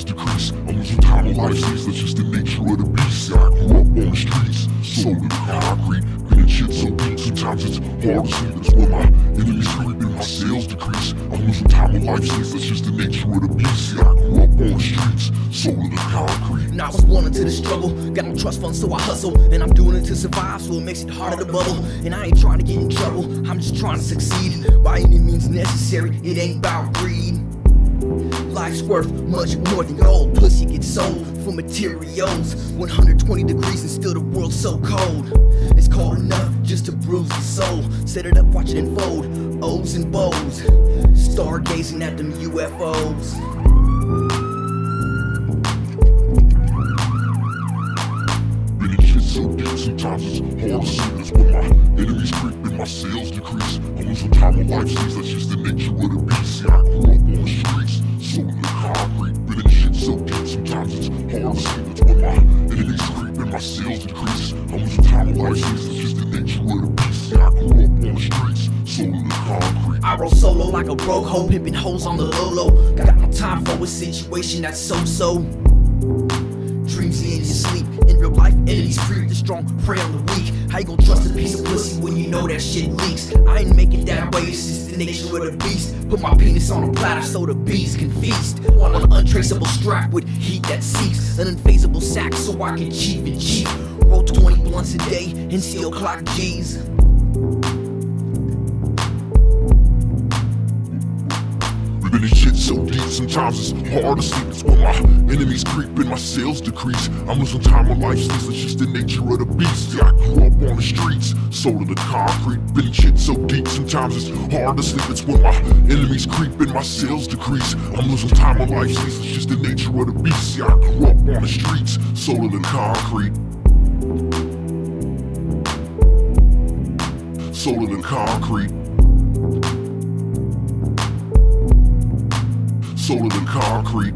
sales decrease. I'm losing time on life stage, that's just the nature of the beast. Yeah, I grew up on the streets, soul to the concrete. Been in shit so deep, sometimes it's hard to sleep. That's when my enemies creep and my sales decrease. I'm losing time on life stage, that's just the nature of the beast. Yeah, I grew up on the streets, soul to the concrete. Now I was born into the struggle, got no trust fund so I hustle. And I'm doing it to survive, so it makes it harder to bubble. And I ain't trying to get in trouble, I'm just trying to succeed by any means necessary, it ain't about greed. Life's worth much more than gold. Pussy gets sold for materials. 120 degrees and still the world's so cold. It's cold enough just to bruise the soul. Set it up, watch it unfold. O's and bows, stargazing at them UFOs. Been in shit so deep, sometimes it's hard to see. That's when my enemies creep and my sales decrease. I'm losing time on life stage, that's just the nature of the beast. Yeah, I grew up on the streets, soul to the concrete. Been in shit so deep, sometimes it's hard to see. That's when my enemies creep and my sales decrease. I'm losing time on life stage, that's just the nature of the beast. Yeah, I grew up on the streets, soul to the concrete. I roll solo like a broke hoe, pimping hoes on the low. Got no time for a situation that's so-so. Dreams in your sleep, in real life enemies creep. The strong prey on the weak. How you gon' trust a piece of pussy when you know that shit leaks? I ain't make it that way, it's just the nature of the beast. Put my penis on a platter so the beast can feast. On an untraceable strap with heat that seeks. An unfazable sack so I can cheap and cheap. Roll 20 blunts a day and still clock G's. Been in shit so deep, sometimes it's hard to sleep. It's when my enemies creep and my sales decrease. I'm losing time on life stage, that's just the nature of the beast. Yeah, I grew up on the streets, soul to the concrete. Been in shit so deep, sometimes it's hard to sleep. It's when my enemies creep and my sales decrease. I'm losing time on life stage, that's just the nature of the beast. Yeah, I grew up on the streets, soul to the concrete. Soul to the concrete. Soul to the concrete.